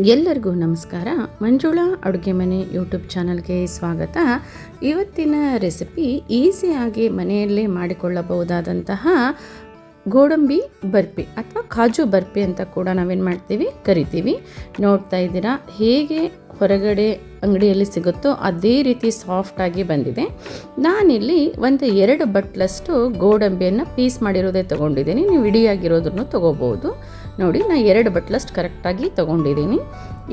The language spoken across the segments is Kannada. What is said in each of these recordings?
ಎಲ್ಲರಿಗೂ ನಮಸ್ಕಾರ. ಮಂಜುಳಾ ಅಡುಗೆ ಮನೆ ಯೂಟ್ಯೂಬ್ ಚಾನಲ್ಗೆ ಸ್ವಾಗತ. ಇವತ್ತಿನ ರೆಸಿಪಿ ಈಸಿಯಾಗಿ ಮನೆಯಲ್ಲೇ ಮಾಡಿಕೊಳ್ಳಬಹುದಾದಂತಹ ಗೋಡಂಬಿ ಬರ್ಫಿ ಅಥವಾ ಕಾಜು ಬರ್ಫಿ ಅಂತ ಕೂಡ ನಾವೇನು ಕರಿತೀವಿ. ನೋಡ್ತಾ ಇದ್ದೀರಾ ಹೇಗೆ ಹೊರಗಡೆ ಅಂಗಡಿಯಲ್ಲಿ ಸಿಗುತ್ತೋ ಅದೇ ರೀತಿ ಸಾಫ್ಟಾಗಿ ಬಂದಿದೆ. ನಾನಿಲ್ಲಿ ಒಂದು 2 ಬಟ್ಲಷ್ಟು ಗೋಡಂಬಿಯನ್ನು ಪೀಸ್ ಮಾಡಿರೋದೇ ತೊಗೊಂಡಿದ್ದೀನಿ. ನೀವು ಇಡಿಯಾಗಿರೋದನ್ನು ತೊಗೋಬೋದು. ನೋಡಿ, ನಾನು 2 ಬಟ್ಲಷ್ಟು ಕರೆಕ್ಟಾಗಿ ತೊಗೊಂಡಿದ್ದೀನಿ.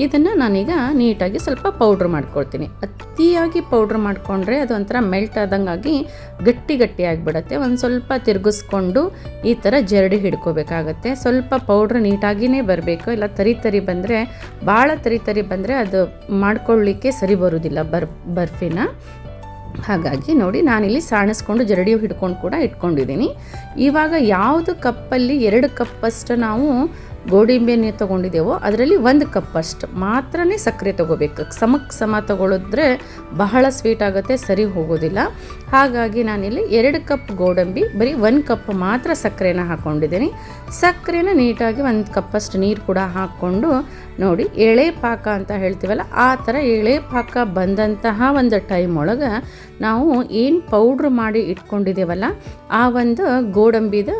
ಇದನ್ನು ನಾನೀಗ ನೀಟಾಗಿ ಸ್ವಲ್ಪ ಪೌಡ್ರ್ ಮಾಡ್ಕೊಳ್ತೀನಿ. ಅತಿಯಾಗಿ ಪೌಡ್ರ್ ಮಾಡಿಕೊಂಡ್ರೆ ಅದು ಒಂಥರ ಮೆಲ್ಟ್ ಆದಂಗಾಗಿ ಗಟ್ಟಿ ಆಗಿಬಿಡುತ್ತೆ. ಒಂದು ಸ್ವಲ್ಪ ತಿರುಗಿಸ್ಕೊಂಡು ಈ ಥರ ಜರಡಿ ಹಿಡ್ಕೋಬೇಕಾಗತ್ತೆ. ಸ್ವಲ್ಪ ಪೌಡ್ರ್ ನೀಟಾಗಿಯೇ ಬರಬೇಕು. ಇಲ್ಲ ತರಿ ಬಂದರೆ, ಭಾಳ ತರಿ ಬಂದರೆ ಅದು ಮಾಡ್ಕೊಳ್ಳಿಕ್ಕೆ ಸರಿ ಬರೋದಿಲ್ಲ ಬರ್ಫಿನ. ಹಾಗಾಗಿ ನೋಡಿ, ನಾನಿಲ್ಲಿ ಸಾಣಿಸ್ಕೊಂಡು ಜರಡಿ ಹಿಡ್ಕೊಂಡು ಕೂಡ ಇಟ್ಕೊಂಡಿದ್ದೀನಿ. ಇವಾಗ ಯಾವುದು ಕಪ್ಪಲ್ಲಿ 2 ಕಪ್ಪಷ್ಟು ನಾವು ಗೋಡಂಬಿಯನ್ನು ತೊಗೊಂಡಿದ್ದೇವೋ ಅದರಲ್ಲಿ 1 ಕಪ್ಪಷ್ಟು ಮಾತ್ರನೇ ಸಕ್ಕರೆ ತೊಗೋಬೇಕು. ಸಮ ತೊಗೊಳಿದ್ರೆ ಬಹಳ ಸ್ವೀಟ್ ಆಗುತ್ತೆ, ಸರಿ ಹೋಗೋದಿಲ್ಲ. ಹಾಗಾಗಿ ನಾನಿಲ್ಲಿ 2 ಕಪ್ ಗೋಡಂಬಿ ಬರೀ 1 ಕಪ್ ಮಾತ್ರ ಸಕ್ಕರೆನ ಹಾಕ್ಕೊಂಡಿದ್ದೀನಿ. ಸಕ್ಕರೆನ ನೀಟಾಗಿ 1 ಕಪ್ಪಷ್ಟು ನೀರು ಕೂಡ ಹಾಕ್ಕೊಂಡು ನೋಡಿ, ಎಳೆ ಪಾಕ ಅಂತ ಹೇಳ್ತೀವಲ್ಲ ಆ ಥರ ಎಳೆ ಪಾಕ ಬಂದಂತಹ ಒಂದು ಟೈಮ್ ಒಳಗೆ ನಾವು ಏನು ಪೌಡ್ರ್ ಮಾಡಿ ಇಟ್ಕೊಂಡಿದ್ದೇವಲ್ಲ ಆ ಒಂದು ಗೋಡಂಬಿದ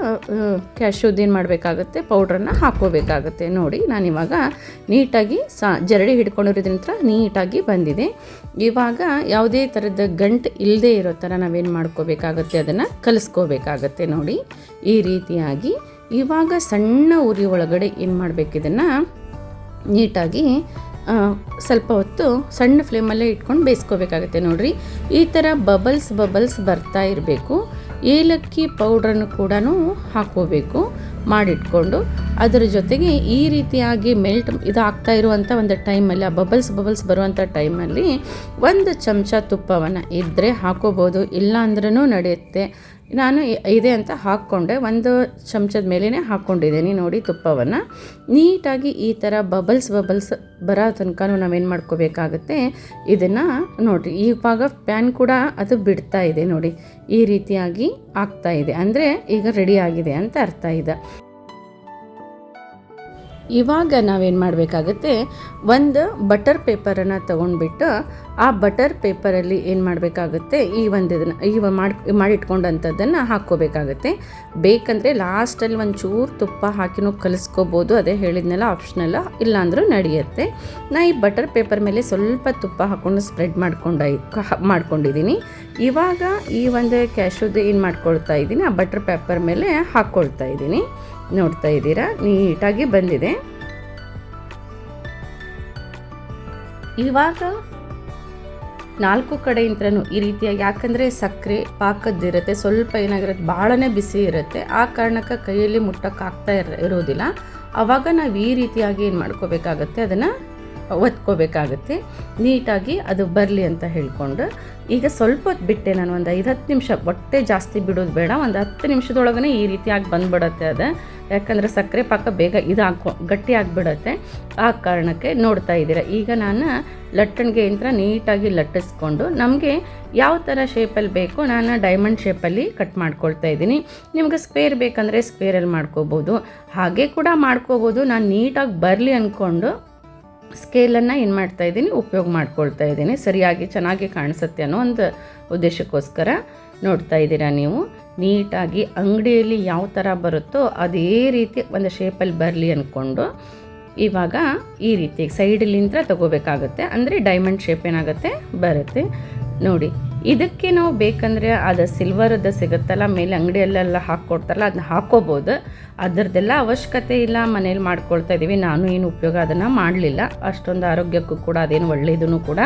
ಕ್ಯಾಶ್ಯೂದೇನು ಮಾಡಬೇಕಾಗುತ್ತೆ, ಪೌಡ್ರನ್ನು ಹಾಕ್ಕೋಬೇಕಾಗುತ್ತೆ. ನೋಡಿ, ನಾನಿವಾಗ ನೀಟಾಗಿ ಜರಡಿ ಹಿಡ್ಕೊಂಡಿರೋದ್ರಿಂದ ನೀಟಾಗಿ ಬಂದಿದೆ. ಇವಾಗ ಯಾವುದೇ ಥರದ ಗಂಟು ಇಲ್ಲದೆ ಇರೋ ಥರ ನಾವೇನು ಮಾಡ್ಕೋಬೇಕಾಗುತ್ತೆ, ಅದನ್ನು ಕಲಿಸ್ಕೋಬೇಕಾಗತ್ತೆ. ನೋಡಿ, ಈ ರೀತಿಯಾಗಿ ಇವಾಗ ಸಣ್ಣ ಉರಿ ಒಳಗಡೆ ಏನು ಮಾಡಬೇಕು, ಇದನ್ನು ನೀಟಾಗಿ ಸ್ವಲ್ಪ ಹೊತ್ತು ಸಣ್ಣ ಫ್ಲೇಮಲ್ಲೇ ಇಟ್ಕೊಂಡು ಬೇಯಿಸ್ಕೋಬೇಕಾಗತ್ತೆ. ನೋಡಿರಿ, ಈ ಥರ ಬಬಲ್ಸ್ ಬರ್ತಾ ಇರಬೇಕು. ಏಲಕ್ಕಿ ಪೌಡ್ರನ್ನು ಕೂಡ ಹಾಕ್ಕೋಬೇಕು ಮಾಡಿಟ್ಕೊಂಡು. ಅದರ ಜೊತೆಗೆ ಈ ರೀತಿಯಾಗಿ ಮೆಲ್ಟ್ ಇದಾಗ್ತಾ ಇರುವಂಥ ಒಂದು ಟೈಮಲ್ಲಿ, ಆ ಬಬಲ್ಸ್ ಬರುವಂಥ ಟೈಮಲ್ಲಿ 1 ಚಮಚ ತುಪ್ಪವನ್ನು ಇದ್ದರೆ ಹಾಕೋಬೋದು, ಇಲ್ಲ ಅಂದ್ರೂ ನಡೆಯುತ್ತೆ. ನಾನು ಇದೆ ಅಂತ ಹಾಕ್ಕೊಂಡೆ, 1 ಚಮಚದ ಮೇಲೇ ಹಾಕ್ಕೊಂಡಿದ್ದೀನಿ. ನೋಡಿ, ತುಪ್ಪವನ್ನು ನೀಟಾಗಿ ಈ ಥರ ಬಬಲ್ಸ್ ಬರೋ ತನಕ ನಾವೇನು ಮಾಡ್ಕೋಬೇಕಾಗುತ್ತೆ, ಇದನ್ನು ನೋಡಿರಿ. ಇವಾಗ ಪ್ಯಾನ್ ಕೂಡ ಅದು ಬಿಡ್ತಾ ಇದೆ. ನೋಡಿ, ಈ ರೀತಿಯಾಗಿ ಆಗ್ತಾ ಇದೆ ಅಂದರೆ ಈಗ ರೆಡಿ ಆಗಿದೆ ಅಂತ ಅರ್ಥ ಇದೆ. ಇವಾಗ ನಾವೇನು ಮಾಡಬೇಕಾಗುತ್ತೆ, ಒಂದು ಬಟರ್ ಪೇಪರನ್ನು ತೊಗೊಂಡ್ಬಿಟ್ಟು ಆ ಬಟರ್ ಪೇಪರಲ್ಲಿ ಏನು ಮಾಡಬೇಕಾಗುತ್ತೆ, ಈ ಮಾಡಿಟ್ಕೊಂಡಂಥದ್ದನ್ನು ಹಾಕ್ಕೋಬೇಕಾಗುತ್ತೆ. ಬೇಕಂದರೆ ಲಾಸ್ಟಲ್ಲಿ ಒಂಚೂರು ತುಪ್ಪ ಹಾಕಿನೂ ಕಲಿಸ್ಕೋಬೋದು, ಅದೇ ಹೇಳಿದ್ನೆಲ್ಲ ಆಪ್ಷನಲ್ಲ, ಇಲ್ಲಾಂದ್ರೂ ನಡೆಯುತ್ತೆ. ನಾ ಈ ಬಟರ್ ಪೇಪರ್ ಮೇಲೆ ಸ್ವಲ್ಪ ತುಪ್ಪ ಹಾಕ್ಕೊಂಡು ಸ್ಪ್ರೆಡ್ ಮಾಡ್ಕೊಂಡಿದ್ದೀನಿ. ಇವಾಗ ಈ ಒಂದು ಕ್ಯಾಶ್ಯೂದು ಏನು ಮಾಡ್ಕೊಳ್ತಾ ಇದ್ದೀನಿ, ಆ ಬಟರ್ ಪೇಪರ್ ಮೇಲೆ ಹಾಕ್ಕೊಳ್ತಾ ಇದ್ದೀನಿ. ನೋಡ್ತಾ ಇದ್ದೀರಾ, ನೀಟಾಗಿ ಬಂದಿದೆ. ಇವಾಗ 4 ಕಡೆಯಿಂದನೂ ಈ ರೀತಿಯಾಗಿ, ಯಾಕಂದರೆ ಸಕ್ಕರೆ ಪಾಕದ್ದಿರುತ್ತೆ, ಸ್ವಲ್ಪ ಏನಾಗಿರುತ್ತೆ, ಭಾಳನೇ ಬಿಸಿ ಇರುತ್ತೆ, ಆ ಕಾರಣಕ್ಕೆ ಕೈಯಲ್ಲಿ ಮುಟ್ಟಕ್ಕಾಗ್ತಾ ಇರೋದಿಲ್ಲ. ಆವಾಗ ನಾವು ಈ ರೀತಿಯಾಗಿ ಏನು ಮಾಡ್ಕೋಬೇಕಾಗತ್ತೆ, ಅದನ್ನು ಒತ್ಕೋಬೇಕಾಗುತ್ತೆ. ನೀಟಾಗಿ ಅದು ಬರಲಿ ಅಂತ ಹೇಳ್ಕೊಂಡು ಈಗ ಸ್ವಲ್ಪ ಹೊತ್ತು ಬಿಟ್ಟೆ ನಾನು, ಒಂದು 5-10 ನಿಮಿಷ, ಹೊಟ್ಟೆ ಜಾಸ್ತಿ ಬಿಡೋದು ಬೇಡ, ಒಂದು 10 ನಿಮಿಷದೊಳಗನೆ ಈ ರೀತಿಯಾಗಿ ಬಂದ್ಬಿಡತ್ತೆ ಅದು. ಯಾಕಂದರೆ ಸಕ್ಕರೆ ಪಾಕ ಬೇಗ ಗಟ್ಟಿ ಆಗಿಬಿಡತ್ತೆ. ಆ ಕಾರಣಕ್ಕೆ ನೋಡ್ತಾ ಇದ್ದೀರಾ, ಈಗ ನಾನು ಲಟ್ಟಣಿಗೆ ಯಂತ್ರ ನೀಟಾಗಿ ಲಟ್ಟಿಸ್ಕೊಂಡು ನಮಗೆ ಯಾವ ಥರ ಶೇಪಲ್ಲಿ ಬೇಕು, ನಾನು ಡೈಮಂಡ್ ಶೇಪಲ್ಲಿ ಕಟ್ ಮಾಡ್ಕೊಳ್ತಾ ಇದ್ದೀನಿ. ನಿಮಗೆ ಸ್ಕ್ವೇರ್ ಬೇಕಂದರೆ ಸ್ಕ್ವೇರಲ್ಲಿ ಮಾಡ್ಕೋಬೋದು, ಹಾಗೆ ಕೂಡ ಮಾಡ್ಕೋಬೋದು. ನಾನು ನೀಟಾಗಿ ಬರಲಿ ಅಂದ್ಕೊಂಡು ಸ್ಕೇಲನ್ನು ಏನು ಮಾಡ್ತಾಯಿದ್ದೀನಿ, ಉಪಯೋಗ ಮಾಡ್ಕೊಳ್ತಾ ಇದ್ದೀನಿ, ಸರಿಯಾಗಿ ಚೆನ್ನಾಗಿ ಕಾಣಿಸುತ್ತೆ ಅನ್ನೋ ಒಂದು ಉದ್ದೇಶಕ್ಕೋಸ್ಕರ. ನೋಡ್ತಾ ಇದ್ದೀರಾ ನೀವು, ನೀಟಾಗಿ ಅಂಗಡಿಯಲ್ಲಿ ಯಾವ ಥರ ಬರುತ್ತೋ ಅದೇ ರೀತಿ ಒಂದು ಶೇಪಲ್ಲಿ ಬರಲಿ ಅಂದ್ಕೊಂಡು ಇವಾಗ ಈ ರೀತಿ ಸೈಡಲ್ಲಿಂದ ತಗೋಬೇಕಾಗುತ್ತೆ. ಅಂದರೆ ಡೈಮಂಡ್ ಶೇಪ್ ಏನಾಗುತ್ತೆ, ಬರುತ್ತೆ. ನೋಡಿ, ಇದಕ್ಕೆ ನಾವು ಬೇಕಂದರೆ ಅದು ಸಿಲ್ವರದ್ದು ಸಿಗುತ್ತಲ್ಲ, ಮೇಲೆ ಅಂಗಡಿಯಲ್ಲೆಲ್ಲ ಹಾಕ್ಕೊಡ್ತಾರಲ್ಲ, ಅದನ್ನ ಹಾಕ್ಕೋಬೋದು. ಅದರದ್ದೆಲ್ಲ ಅವಶ್ಯಕತೆ ಇಲ್ಲ, ಮನೇಲಿ ಮಾಡ್ಕೊಳ್ತಾ ಇದ್ದೀವಿ. ನಾನು ಏನು ಉಪಯೋಗ ಅದನ್ನು ಮಾಡಲಿಲ್ಲ, ಅಷ್ಟೊಂದು ಆರೋಗ್ಯಕ್ಕೂ ಕೂಡ ಅದೇನು ಒಳ್ಳೆಯದೂ ಕೂಡ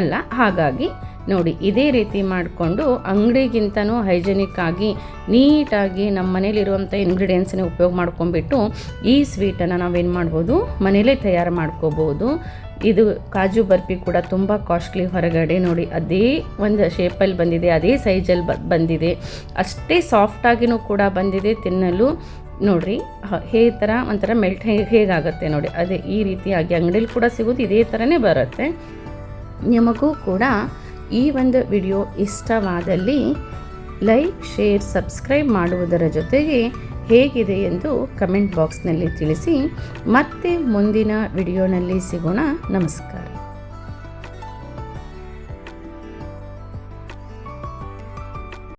ಅಲ್ಲ. ಹಾಗಾಗಿ ನೋಡಿ, ಇದೇ ರೀತಿ ಮಾಡಿಕೊಂಡು ಅಂಗಡಿಗಿಂತನೂ ಹೈಜೆನಿಕ್ ಆಗಿ ನೀಟಾಗಿ ನಮ್ಮ ಮನೇಲಿರುವಂಥ ಇಂಗ್ರೀಡಿಯೆಂಟ್ಸನ್ನೇ ಉಪಯೋಗ ಮಾಡ್ಕೊಂಡ್ಬಿಟ್ಟು ಈ ಸ್ವೀಟನ್ನು ನಾವೇನು ಮಾಡ್ಬೋದು, ಮನೇಲೇ ತಯಾರು ಮಾಡ್ಕೋಬೋದು. ಇದು ಕಾಜು ಬರ್ಫಿ ಕೂಡ ತುಂಬ ಕಾಸ್ಟ್ಲಿ ಹೊರಗಡೆ. ನೋಡಿ, ಅದೇ ಒಂದು ಶೇಪಲ್ಲಿ ಬಂದಿದೆ, ಅದೇ ಸೈಜಲ್ಲಿ ಬಂದಿದೆ, ಅಷ್ಟೇ ಸಾಫ್ಟಾಗಿನೂ ಕೂಡ ಬಂದಿದೆ ತಿನ್ನಲು. ನೋಡಿರಿ, ಈ ಥರ ಒಂಥರ ಮೆಲ್ಟ್ ಹೇಗಾಗುತ್ತೆ ನೋಡಿ, ಅದೇ ಈ ರೀತಿಯಾಗಿ ಅಂಗಡಿಯಲ್ಲಿ ಕೂಡ ಸಿಗೋದು ಇದೇ ಥರನೇ ಬರುತ್ತೆ. ನಿಮಗೂ ಕೂಡ ಈ ಒಂದು ವಿಡಿಯೋ ಇಷ್ಟವಾದಲ್ಲಿ ಲೈಕ್, ಶೇರ್, ಸಬ್ಸ್ಕ್ರೈಬ್ ಮಾಡುವುದರ ಜೊತೆಗೆ ಹೇಗಿದೆ ಎಂದು ಕಮೆಂಟ್ ಬಾಕ್ಸ್ನಲ್ಲಿ ತಿಳಿಸಿ. ಮತ್ತೆ ಮುಂದಿನ ವಿಡಿಯೋನಲ್ಲಿ ಸಿಗೋಣ. ನಮಸ್ಕಾರ.